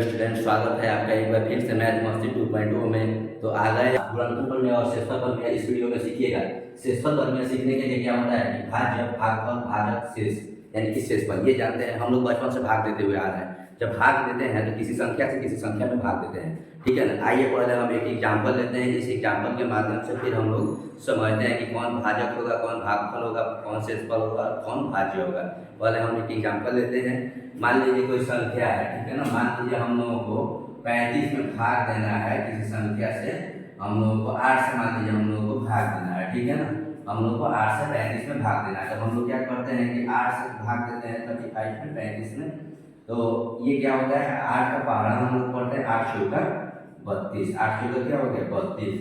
Student, स्वागत है आपका एक बार फिर से मैथ मस्ती 2.0 में। तो आ गए गुणनफल प्रमेय और शेषफल प्रमेय इस वीडियो में सीखिएगा। शेषफल प्रमेय सीखने के लिए क्या होता है कि भाज्य, भागफल, भाजक, शेष यानी कि शेषफल ये जानते हैं हम लोग बचपन से भाग देते हुए आ रहे हैं। जब भाग देते हैं तो किसी संख्या से किसी संख्या में भाग देते हैं, ठीक है ना। आइए पहले हम एक एग्जाम्पल लेते हैं। इस एग्जाम्पल के माध्यम से फिर हम लोग समझते हैं कि कौन भाजक होगा, कौन भागफल होगा, कौन शेषफल होगा, कौन भाज्य होगा। पहले हम एक एग्जाम्पल लेते हैं। मान लीजिए कोई संख्या है, ठीक है ना। मान लीजिए हम लोगों को 35 में भाग देना है किसी संख्या से। हम लोगों को 8 से मान लीजिए हम लोगों को भाग देना है, ठीक है ना। हम लोग को 8 से 35 में भाग देना है। तो हम लोग क्या करते हैं कि 8 से भाग देते हैं 35 में 35 में। तो ये क्या होता है, 8 का पहाड़ा हम लोग पढ़ते हैं 8 चौका 32। 8 चौका क्या हो गया 32,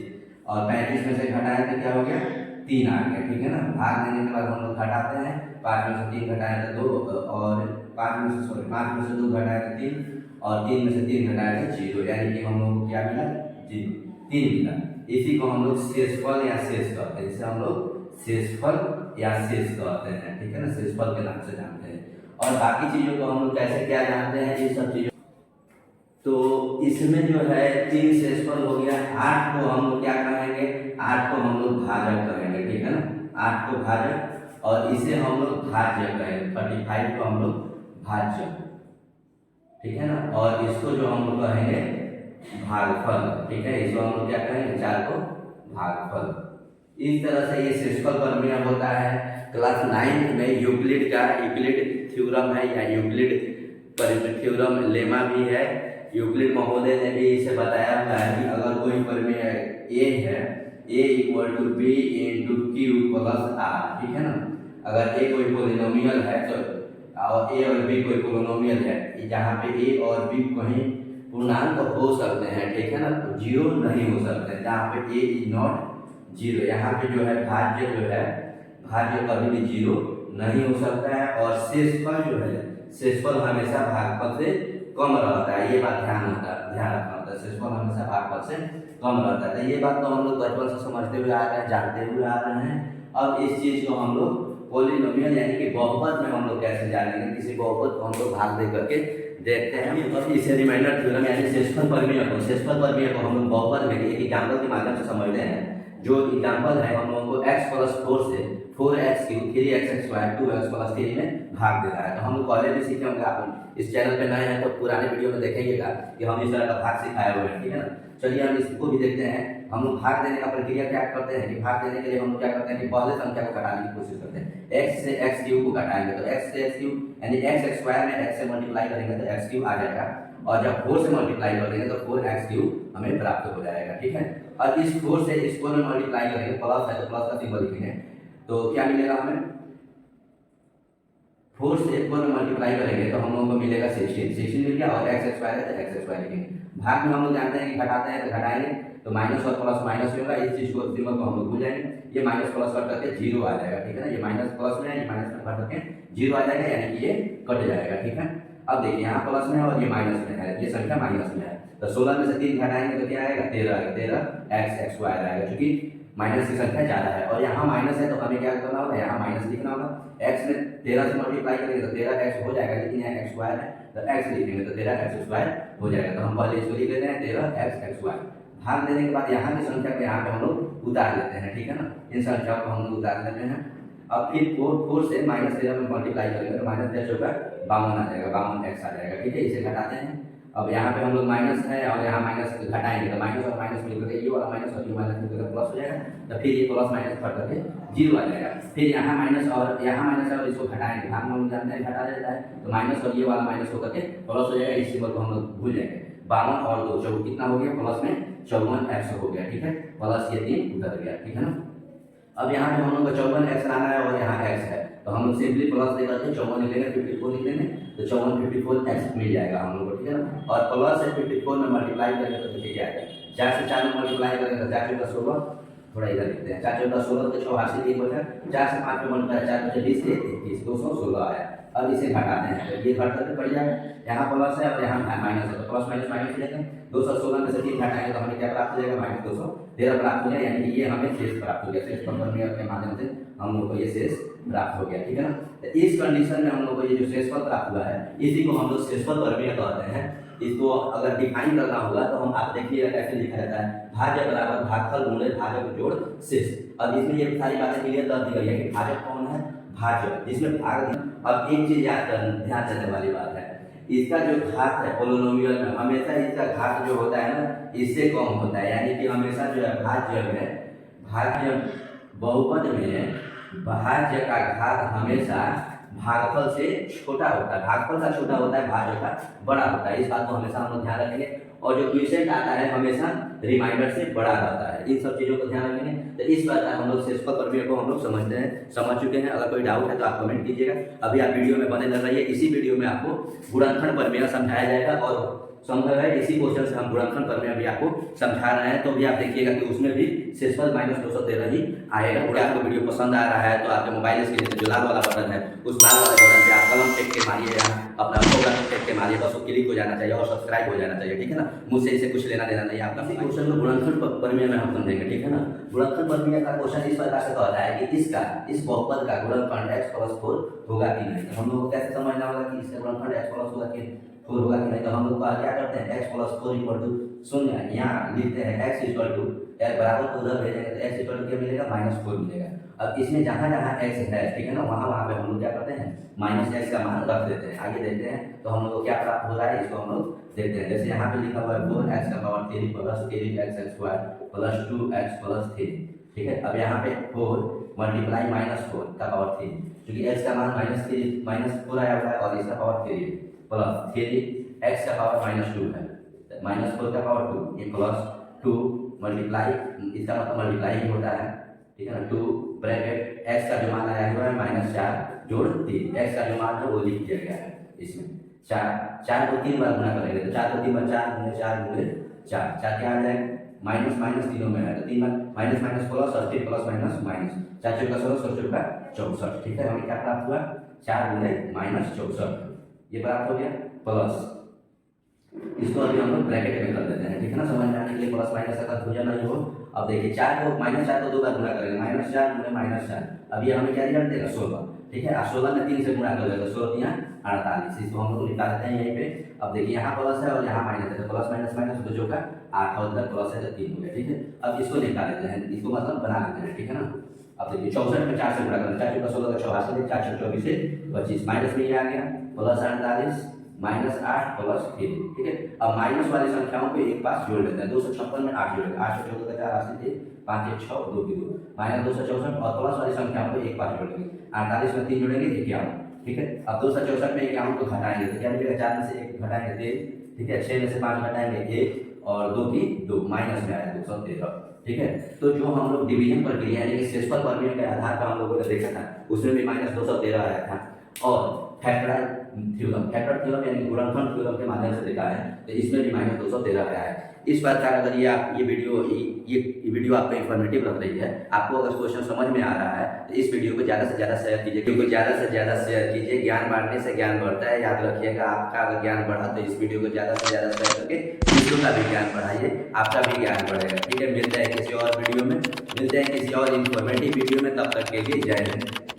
और 35 में से घटाएं तो क्या हो गया 3 आ गया, ठीक है ना। भाग देने के बाद हम लोग घटाते हैं, 5 में से 3 घटाएं तो 2, और 5 में से 2 घटाएं तो 3, और 3 में से 3 घटाएं तो 0, यानी कि हम लोग को क्या मिला 0, 3 मिला। इसी को हम लोग शेषफल या शेष कहते हैं। इसे हम लोग शेषफल या शेष कहते हैं, ठीक है ना। शेषफल के नाम से जानते हैं। और बाकी चीजों को हम लोग कैसे क्या जानते हैं, ये सब चीजों। तो इसमें जो है 3 शेषफल हो गया। 8 को हम लोग क्या कहेंगे, 8 को हम लोग भाजक कहेंगे, ठीक है ना। 8 को भाजक, और इसे हम लोग भाज्य कहेंगे। 35 को हम लोग भाज्य, ठीक है ना। और इसको जो हम लोग कहेंगे भागफल, ठीक है। इसको हम लोग क्या कहेंगे, 4 को भागफल। इस तरह से ये शेषफल प्रमेय होता है। क्लास 9 में यूक्लिड थ्योरम है, या यूक्लिड थ्योरम लेमा भी है। यूक्लिड महोदय ने भी इसे बताया हुआ है कि अगर कोई प्रमेय ए है, a = b × q + r, ठीक है ना। अगर a कोई पोलिनोमियल है तो, और a और b कोई पोलिनोमियल है, जहाँ पे a और b कहीं पूर्णांक हो सकते हैं, ठीक है ना, तो जीरो नहीं हो सकते। जहाँ पे a ≠ 0, यहाँ पे जो है भाज्य कभी भी जीरो नहीं हो सकता है। और शेषफल जो है, शेषफल हमेशा भागफल से कम रहता है। ये बात ध्यान रखना होता है। शेषफल हमेशा भागफल से कम रहता है। तो ये बात तो हम लोग बचपन से समझते हुए आ रहे हैं, जानते हुए आ रहे हैं। अब इस चीज को हम लोग पॉलिनोमियल यानी कि बहुपद में हम लोग कैसे जानेंगे। किसी बहुपद को हम लोग भाग दे करके देखते हैं। अब इसे रिमाइंडर थ्योरम यानी शेषफल प्रमेय को हम लोग बहुपद में एक एग्जाम्पल के माध्यम से समझते हैं। जो एग्जाम्पल है, हम लोगों को x + 4 से 4x3 3x² 2x + 3 में भाग देना है। तो हम लोग पहले भी सीखे होंगे। आप इस चैनल पे नए हैं तो पुराने वीडियो में देखेंगे कि हम इस तरह का भाग सिखाए हुए हैं, ठीक है ना। चलिए हम इसको भी देखते हैं। हम लोग भाग देने का प्रक्रिया क्या करते हैं कि भाग देने के लिए हम लोग क्या करते हैं कि पहले संख्या को घटाने की कोशिश करते हैं। x से x³ को घटाएंगे तो x से x³ यानी x² में x से मल्टीप्लाई करेंगे तो x³ आ जाएगा, और जब 4 से मल्टीप्लाई कर देंगे तो 4x³ हमें प्राप्त हो जाएगा, ठीक है। और इस 4 से इस 4 में मल्टीप्लाई करेंगे, प्लस है तो प्लस का सिंबल लिखेंगे, तो क्या मिलेगा हमें 4 से 4 में मल्टीप्लाई करेंगे तो हम लोगों को मिलेगा 16 मिल गया। और x² है तो x² लिखेंगे। भाग में हम लोग जानते हैं कि घटाते हैं तो घटाएंगे तो माइनस और प्लस माइनस होगा। इस चीज को सिंबल को हम लोग भूल जाएंगे। ये माइनस प्लस कट करके 0 आ जाएगा, ठीक है ना। ये माइनस प्लस में है, ये माइनस में कट करके 0 आ जाएगा, यानी कि ये कट जाएगा, ठीक है। अब देखिए यहाँ प्लस में है और ये माइनस में है, ये संख्या माइनस में है। तो 16 में से 3 घटाएंगे तो क्या आएगा 13x² आएगा, क्योंकि माइनस की संख्या ज्यादा है। और यहाँ माइनस है तो हमें क्या करना होगा, यहाँ माइनस लिखना होगा। x में 13 से मल्टीप्लाई करेंगे तो 13x हो जाएगा, लेकिन यहाँ x² है तो x लिखेंगे तो 13x² हो जाएगा। तो हम पहले इसको लिख लेते हैं 13x²। भाग देने के बाद यहाँ की संख्या को यहाँ पे हम लोग उतार लेते हैं, ठीक है ना। इन संख्याओं को हम लोग उतार लेते हैं। अब फिर 4 से -13 में मल्टीप्लाई करेंगे तो -13 होगा 52 आ जाएगा, 52x आ जाएगा, ठीक है। इसे घटाते हैं। अब यहाँ पे हम लोग माइनस है और यहाँ माइनस घटाएंगे तो माइनस और माइनस मिलकर ये वाला माइनस और ये माइनस मिलकर प्लस हो जाएगा। तो फिर ये प्लस माइनस कट करके 0 आ जाएगा। फिर यहाँ माइनस और यहाँ माइनस है और इसको घटाएंगे, भाग में हम जानते हैं घटा देता है तो माइनस और ये वाला माइनस होकर के प्लस हो जाएगा। इस सिंबल को हम लोग भूल जाएंगे। 52 और 2 54 कितना हो गया, प्लस में 54x हो गया, ठीक है। प्लस ये 3 उतर गया, ठीक है ना। अब यहाँ पे हम लोग को 54x लाना है और यहाँ x है, तो हम लोग सिंपली प्लस दे करके 54 लिख लेंगे, 54 लिख लेंगे तो 54 मिल जाएगा हम लोग को, ठीक है ना। और प्लस है 54 में मल्टीप्लाई करेंगे तो कितने आएगा, 4 से 4 में मल्टीप्लाई करेंगे तो 4 × 16, थोड़ा इधर लिखते हैं, 4 × 16 तो 6 8 3 हो जाए। 4 से 5 में मल्टीप्लाई 4 × 20 21 216 आया। अब इसे घटाते हैं तो ये घट करके पड़ जाएगा। यहाँ प्लस है और यहाँ माइनस है, तो प्लस माइनस माइनस लेते हैं। 216 में से 3 घटाएंगे तो हमें क्या प्राप्त हो जाएगा, -213 प्राप्त हो जाएगा, यानी कि ये हमें शेष प्राप्त हो गया। शेष प्रमेय के माध्यम से हम लोग को ये शेष प्राप्त हो गया, ठीक है ना। तो इस कंडीशन में हम लोग को ये जो शेषफल प्राप्त हुआ है, इसी को हम लोग शेषफल प्रमेय कहते हैं। इसको अगर डिफाइन करना होगा तो हम आप देखिएगा कैसे लिखा जाता है, भाज्य बराबर भागफल गुणे भाजक जोड़ शेष। अब इसमें ये सारी बातें क्लियर कर दी गई है कि भाजक कौन है, भाजक, जिसमें भाग। अब एक चीज याद कर, ध्यान देने वाली बात है, इसका जो घात है पोलिनोमियल में हमेशा इसका घात जो होता है ना इससे कम होता है, यानी कि हमेशा जो है भाज्य बहुपद में भाज्य का घात हमेशा भागफल से छोटा होता है, भागफल का छोटा होता है, भाज्य का बड़ा होता है। इस बात को हमेशा हम लोग ध्यान रखेंगे। और जो क्वेश्चन आता है हमेशा रिमाइंडर से बड़ा रहता है, इन सब चीज़ों को ध्यान रखेंगे। तो इस बात का हम लोग शेषफल प्रमेय को हम लोग समझ चुके हैं। अगर कोई डाउट है तो आप कमेंट कीजिएगा। अभी आप वीडियो में बने रह रहिए, इसी वीडियो में आपको गुणनखंड प्रमेय समझाया जाएगा और संभव है इसी क्वेश्चन से हम गुणनखंड प्रमेय भी आपको समझा रहे हैं, तो भी आप देखिएगा कि उसमें भी शेषफल -213 ही आएगा। अगर आपको वीडियो पसंद आ रहा है तो आपके मोबाइल स्क्रीन से जो लाल वाला बटन है उस लाल वाले बटन पे आप कलम टेक के मारिए, अपना प्रोग्राम टेक के मारिए, बस वो क्लिक हो जाना चाहिए और सब्सक्राइब हो जाना चाहिए, ठीक है ना। मुझसे इसे कुछ लेना देना नहीं आपका। क्वेश्चन को गुणनखंड प्रमेय में हम समझेंगे, ठीक है ना। गुणनखंड प्रमेय का क्वेश्चन इस प्रकार से कहता है कि इस बहुपद का गुणनखंड x+4 होगा कि नहीं। तो हम लोग को कैसे समझना होगा कि इसका गुणनखंड x+4 होगा कि नहीं। तो हम लोग क्या करते हैं, x+4 0 यहाँ लिखते हैं, x बराबर को उधर भेजेंगे तो x क्या मिलेगा, -4 मिलेगा। अब इसमें जहाँ जहाँ x है, ठीक है ना, वहाँ पे हम लोग क्या करते हैं, -x का मान रख देते हैं। आगे देखते हैं तो हम लोग को क्या प्राप्त हो रहा है, इसको हम लोग देखते हैं। जैसे यहाँ पे लिखा हुआ है 4x³ + 3x² + 2x+3, ठीक है। अब यहाँ पे 4 × -4 का पावर 3, क्योंकि x का मान -4 आया हुआ है और इसका पावर 3 प्लस 3x का पावर -2 है, -4 का पावर 2, ये +2 मल्टीप्लाई, इसका मतलब मल्टीप्लाई ही होता है, ठीक है ना। 2 ब्रैकेट x का जो मान आया हुआ है -4 जोड़ 3, x का जो मान है वो लिख दिया गया है इसमें। 4 को 3 बार गुना करेंगे तो 4 को 3 बार 4 गुणे 4 गुणे 4 क्या आ जाएगा, माइनस माइनस तीनों में है तो 3 बार माइनस माइनस प्लस और फिर प्लस माइनस माइनस, 4 चौका 16, 16 चौका 64, ठीक है। हमें क्या प्राप्त हुआ, 4 गुणे -64, ये प्राप्त हो गया। प्लस इसको अभी हम लोग ब्रैकेट में कर देते हैं, ठीक है ना, समझ में आने के लिए। प्लस माइनस का कंफ्यूजन नहीं हो। अब देखिए 4 को -4 को 2 बार गुणा करेंगे, -4 गुणे -4, अब ये हमें क्या रिजल्ट देगा, 16, ठीक है। 16 में 3 से गुणा कर देगा, 16 या 48, इसको हम लोग निकाल देते हैं यहीं पे। अब देखिए यहाँ प्लस है और यहाँ माइनस है, तो प्लस माइनस माइनस 2 चौका 8 और इधर प्लस है तो 3 हो गया, ठीक है। अब इसको निकाल देते हैं, इसको मतलब बना देते हैं, ठीक है ना। अब देखिए 64 में 4 से गुणा करें, 4 चौका 16 का 84, 4 चौका 24 से 25, माइनस में ये आ गया प्लस 48 -8 प्लस 3, ठीक है। अब माइनस वाली संख्याओं को एक पास जोड़ लेते हैं, 256 में 8 जोड़ेंगे, 8 से 14 का 4 80 थे, 5 1 6 2 की 2 -264 और प्लस वाली संख्याओं को एक पास जोड़ेंगे, 48 में 3 जोड़ेंगे 51, ठीक है। अब 264 में 51 को घटाएंगे तो क्या मिलेगा, 4 में से 1 घटाएंगे 3, ठीक है। 6 में से 5 घटाएंगे 1 और 2 की 2, माइनस में आया 213, ठीक है। तो जो हम लोग डिवीजन प्रक्रिया यानी कि शेषफल प्रमेय के आधार पर हम लोगों ने देखा था उसमें भी -213 आया था, और फैक्टर थ्योरम यानी गुणनखंड थ्योरम के माध्यम से देखा है तो इसमें भी -213 आया है। इस प्रकार अगर ये वीडियो आपको इन्फॉर्मेटिव लग रही है, आपको अगर क्वेश्चन समझ में आ रहा है तो इस वीडियो को ज़्यादा से ज़्यादा शेयर कीजिए, क्योंकि ज़्यादा से ज़्यादा शेयर कीजिए, ज्ञान बांटने से ज्ञान बढ़ता है। याद रखिएगा, आपका अगर ज्ञान बढ़ा तो इस वीडियो को ज़्यादा से ज़्यादा शेयर करके दूसरों का भी ज्ञान बढ़ाइए, आपका भी ज्ञान बढ़ेगा, ठीक है। मिलते हैं किसी और वीडियो में, मिलते हैं किसी और इन्फॉर्मेटिव वीडियो में, तब तक के लिए जय हिंद।